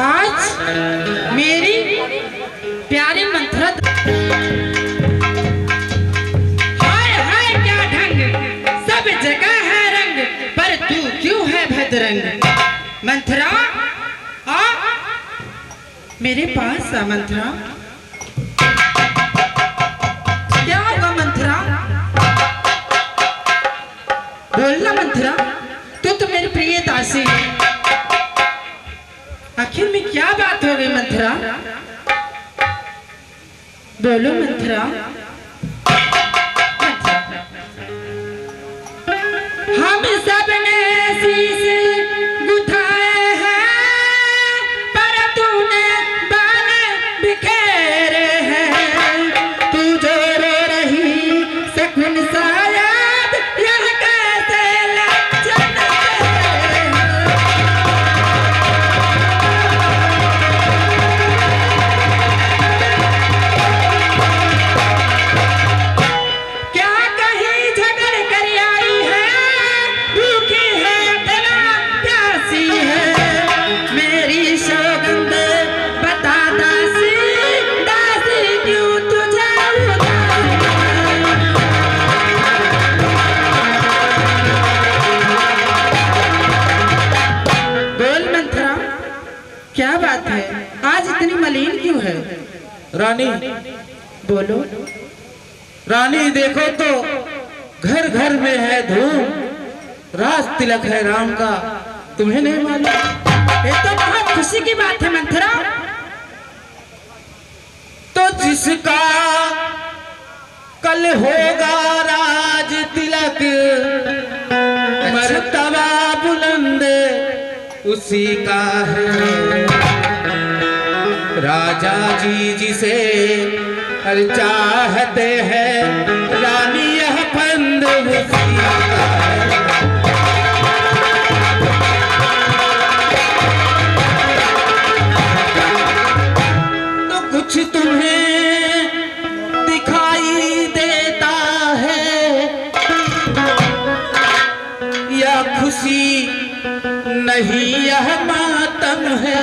आज मेरी प्यारी मंथरा, हाय हाय क्या ढंग, सब जगह है रंग, पर तू क्यों है भद्रंग। मंथरा आ मेरे पास आ मंथरा। क्या होगा मंथरा, बोलना मंथरा, तू तो मेरी प्रिय दासी। आखिर में क्या बात हो गई मंथरा, बोलो मंथरा। हम सब ने शीश गुथाए हैं, पर तूने बाल बिखेरे हैं। तू जो रो रही सकुन शायद यह कैसे लक्षण तेरे हैं। क्या कहीं झगड़ कर आई है, भूखी है तेरा प्यासी है। मेरी सौगंध बता दासी, दासी क्यों तुझे बोल मंथरा, क्या बात है, आज इतनी मलिन क्यों है। रानी, बोलो रानी देखो तो घर घर में है धूम, राज तिलक है राम का, तुम्हें नहीं मालूम। ये तो बहुत खुशी की बात है मंथरा। तो जिसका कल होगा राज तिलक, मर्तबा बुलंद उसी का है। राजा जी जिसे हर चाहते हैं, रानी यह फंद उसी का है। तो कुछ तुम्हें दिखाई देता है या खुशी नहीं, यह मातम है।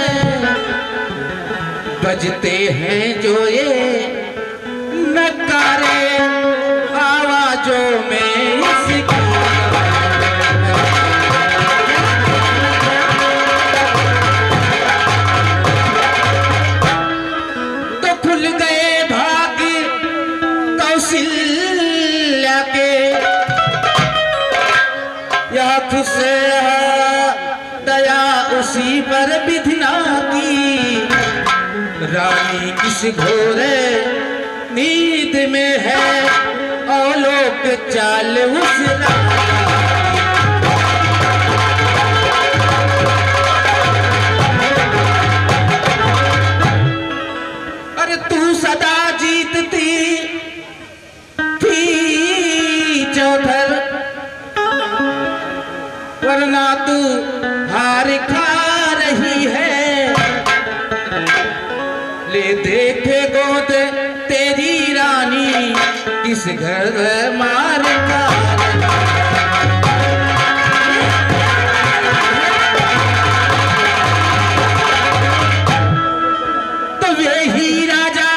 बजते हैं जो ये नकारे आवाजों में इसकी, तो खुल गए भाग्य कौशल्या के, यह खुश दया उसी पर विधना की। रानी किस घोरे नींद में है, औलोक चाल उस राजा की। अरे तू सदा जीतती थी चौधर, वरना तू हार खा रही है। ले देखे गोद तेरी रानी, किस घर मार का। तो वे ही राजा,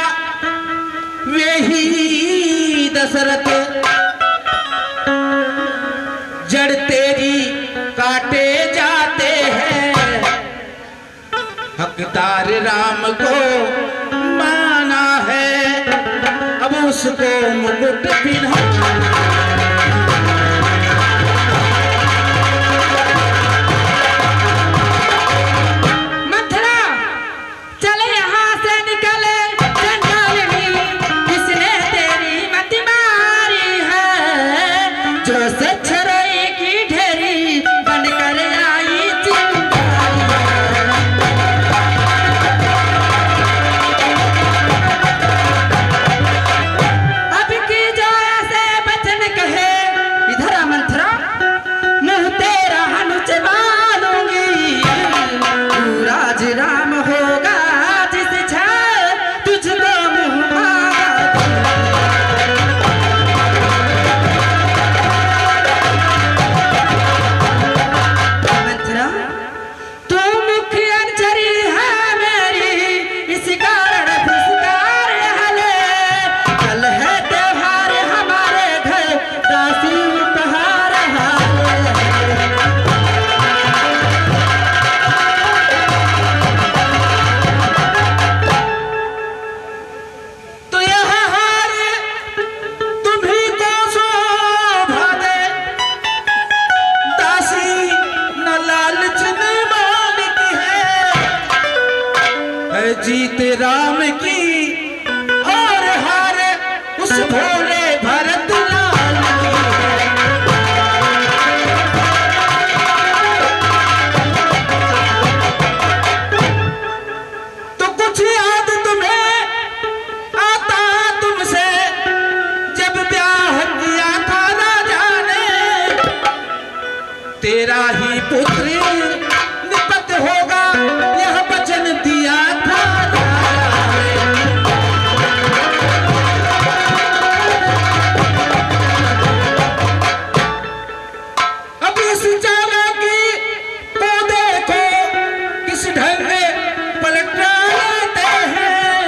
वे ही दशरथ, जड़ तेरी काटे जाते हैं। हकदार राम को माना है, अब उसको मुकुट पिन्हा। मंथरा चले यहाँ से निकले चंडालिनी, किसने तेरी मति मारी है। जो सच रोई की ढेरी बनकर आई चिंगारी है। अब की जो ऐसे बचन जीत राम की और हार उस भोले भरत लाल की है। तो कुछ याद तुम्हें आता तुमसे जब ब्याह किया था राजा ने, तेरा ही पुत्र निपत होगा यह वचन दिया था। अब इस चालाकी को देखो किस ढंग पलट लेते हैं।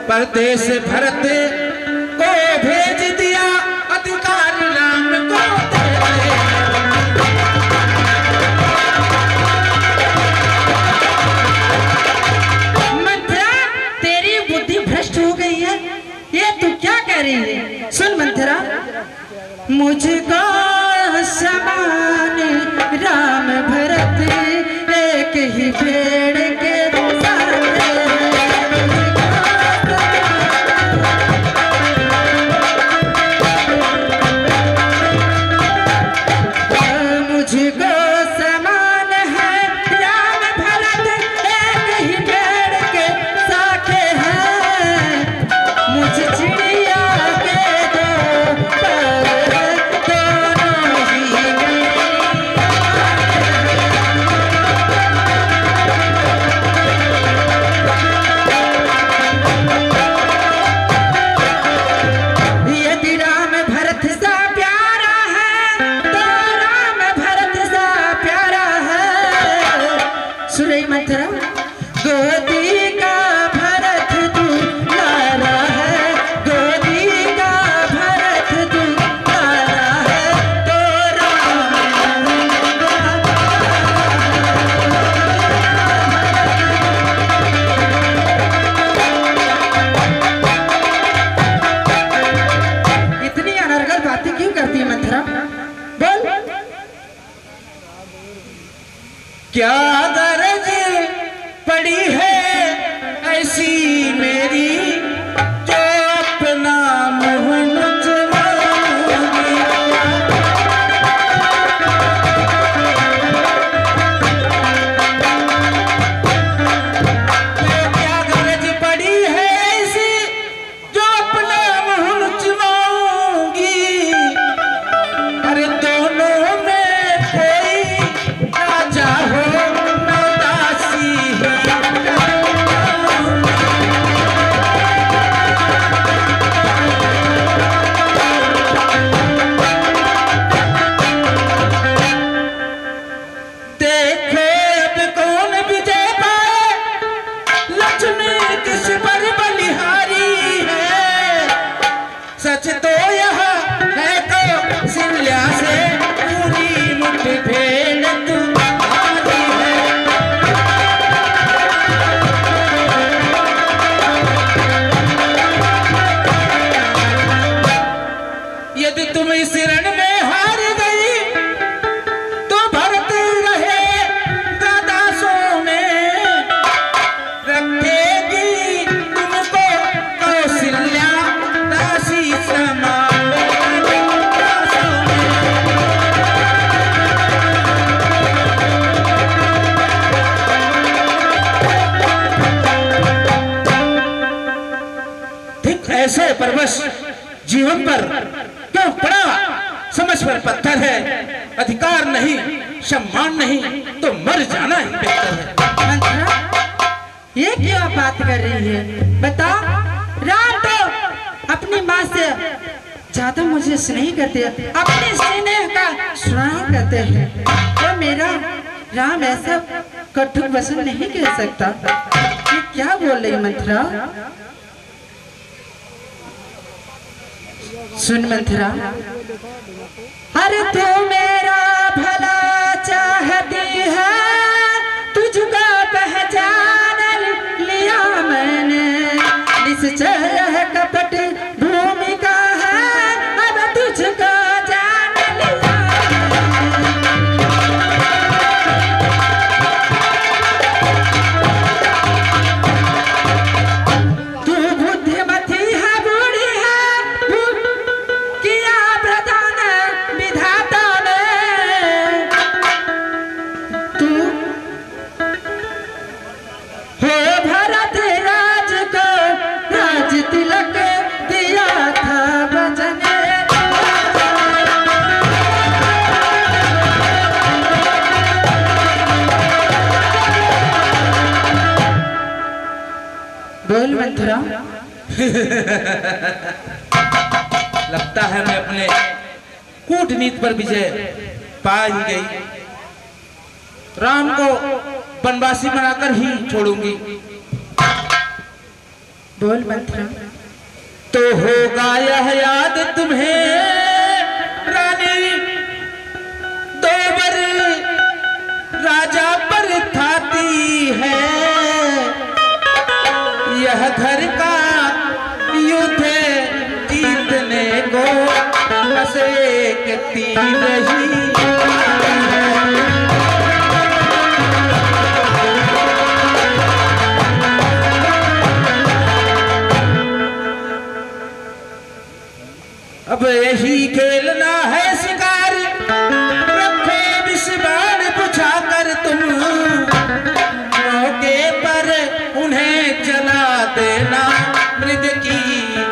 परदेश भरत को भेज दिया अधिकार राम को दे। मंथरा, तेरी बुद्धि भ्रष्ट हो गई है। ये तू क्या कह रही है? सुन मंथरा, मुझको समान राम भरत एक ही पेड़ के मुझको समान है राम भरत एक ही पेड़ के साथे हैं। मुझे चिड़िया के दो पर दोनों ही यदि राम भरत सा प्यारा है तो राम भरत सा प्यारा है। सुरई मंथरा, गोदी का भरत तू लारा है, गोदी का भरत तू लारा है तो इतनी अनर्गल बातें क्यों करती है मंथरा? बोल। क्या गरज पड़ी है ऐसी मेरी जो अपना मुँह नुचवाऊंगी। क्या गरज पड़ी है ऐसी जो अपना मुँह नुचवाऊंगी। अरे दोनों में कोई राजा हो मैं दासी ही देखो अब कौन विजय पाए, लक्ष्मी किस पर बलिहारी है। सच तो यह है तो सिल्या से पूरी मुठभेड़ तुम्हारी है। यदि तुम इस रण में हार गई तो भरत रहे दासों में, रखेगी तुमको कौशल्या दासी समान दासों में। ठीक ऐसे परवश जीवन पर क्यों पड़ा? समझ पर पत्थर है, अधिकार नहीं, सम्मान नहीं तो मर जाना ही बेहतर है। मंथरा, ये क्या बात कर रही है? बता। राम तो अपनी माँ से ज्यादा मुझे स्नेह करते हैं, अपने स्नेह का सुनाम करते हैं। तो मेरा राम ऐसा कटु वचन नहीं कह सकता। ये क्या बोल रही मंथरा? सुन मंथरा, अरे तू मेरा भला चाहती है, तुझको पहचान लिया मैंने। निश्चय कपट भूमिका है, अब तुझको जान लिया। मंथरा। लगता है मैं अपने कूटनीति पर विजय पा ही गई। राम को वनवासी बनाकर ही छोड़ूंगी। बोल मंथरा। तो होगा यह याद तुम्हें रानी, दो बर राजा पर थाती है। यह घर का युद्ध जीतने को बस एक तीर ही अब यही खेलना है शिकार। रखो विषबाण बुझा कर तुम, मौके पर उन्हें जला देना। मृग की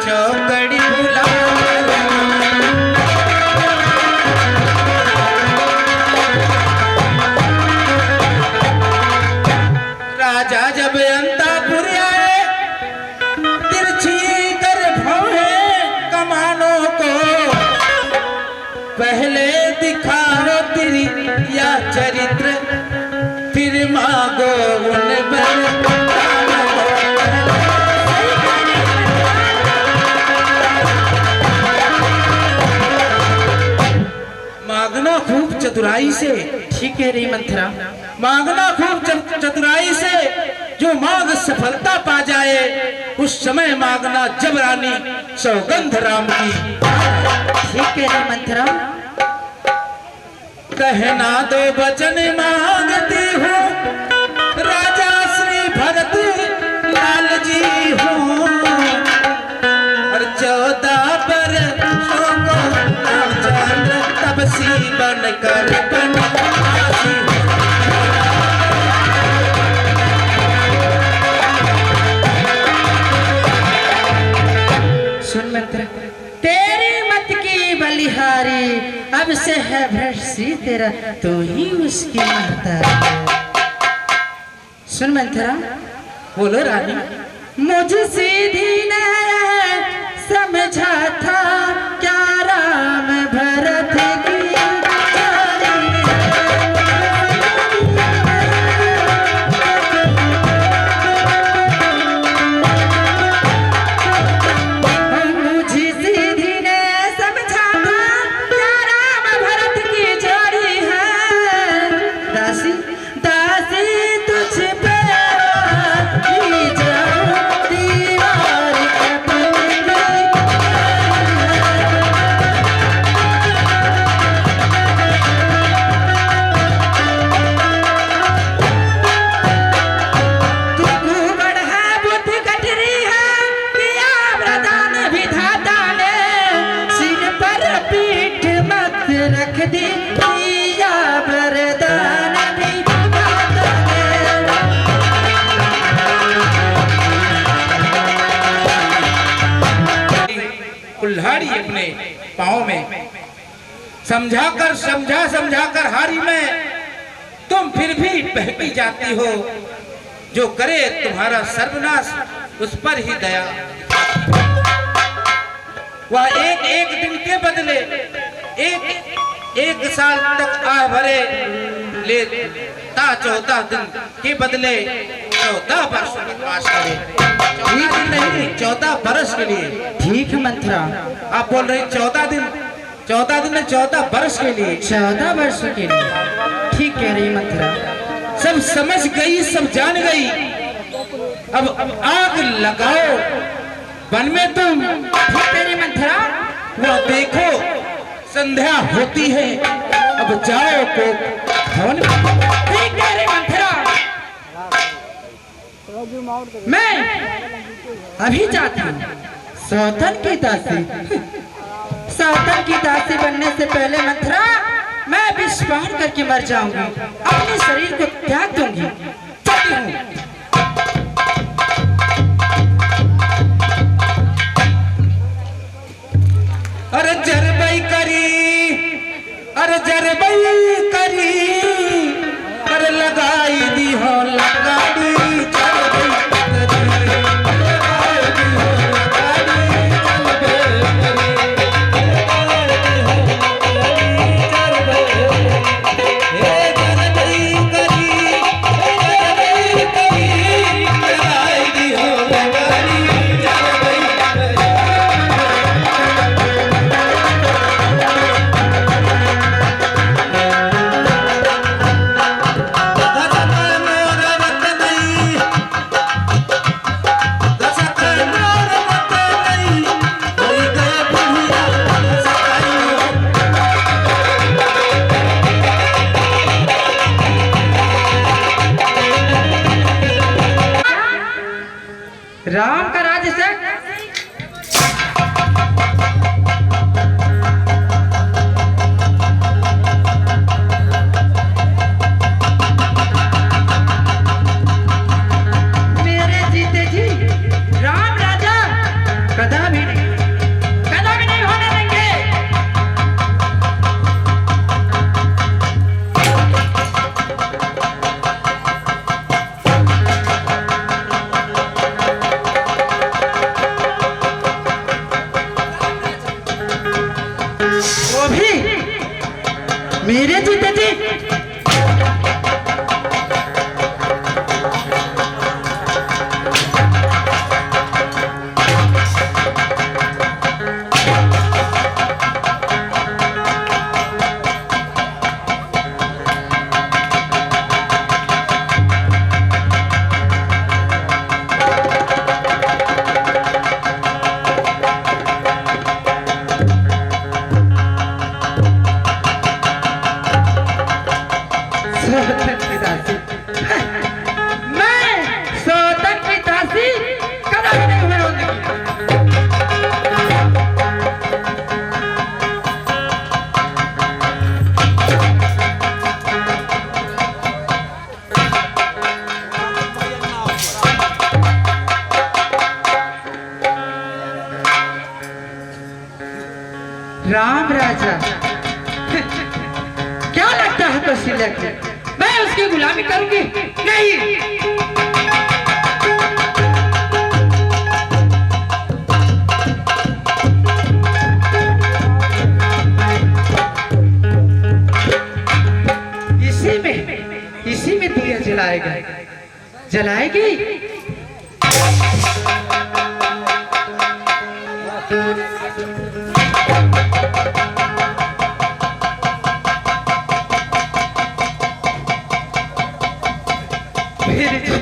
चौकड़ी भुला राजा जब अंतापुर आए, तिरछी कर भौहे कमानों को। पहले दिखाओ तेरी या चरित्र, फिर मांगो उन मांगना खूब चतुराई से। ठीक है रे मंथरा। मांगना खूब चतुराई से, जो मांग सफलता पा जाए। उस समय मांगना जब रानी सौगंध राम की। ठीक है रे मंथरा। कहना दो वचन मांगती हूँ, राजा श्री भरत लाल जी हूँ। और 14 बरसों को रामचंद्र तपसी बनकर बनवासी। सुन मंथरा, तेरी मत की बलिहारी, अब से है भ्रष्टी तेरा, तू ही उसकी माता। सुन मंथरा। बोलो रानी। मुझे सीधी ने समझा था क्या राम भरत की कुल्हाड़ी अपने पाँव में समझाकर हारी मैं। तुम फिर भी बहकी जाती हो। जो करे तुम्हारा सर्वनाश उस पर ही दया। वह एक दिन के बदले एक साल तक आ भरे लेता, 14 दिन के बदले 14 वर्ष निवास करे। 14 दिन नहीं, 14 वर्ष के लिए। ठीक है मंथरा। आप बोल रहे 14 दिन में 14 वर्ष के लिए। 14 वर्ष के लिए। ठीक कह रही मंथरा। सब समझ गई, सब जान गई। अब आग लगाओ वन में तुम। ठीक कह रही मंथरा। वह देखो संध्या होती है, अब जाओ को भवन। ठीक कह रही मंथरा। मैं अभी जाती हूँ सौतन की दासी। सौतन की दासी बनने से पहले मंथरा मैं विषपान करके मर जाऊंगी, अपने शरीर को त्याग दूंगी। चलती हूँ। अरे जरबई करी, अरे जरबई करी, अरे लगाई दी हो लगाई जरबई करी, लगाई राम राजा क्या लगता है तो सिलेक्ट मैं उसकी गुलामी करूंगी नहीं। इसी में दिया जलाएगा जलाएगी। फिर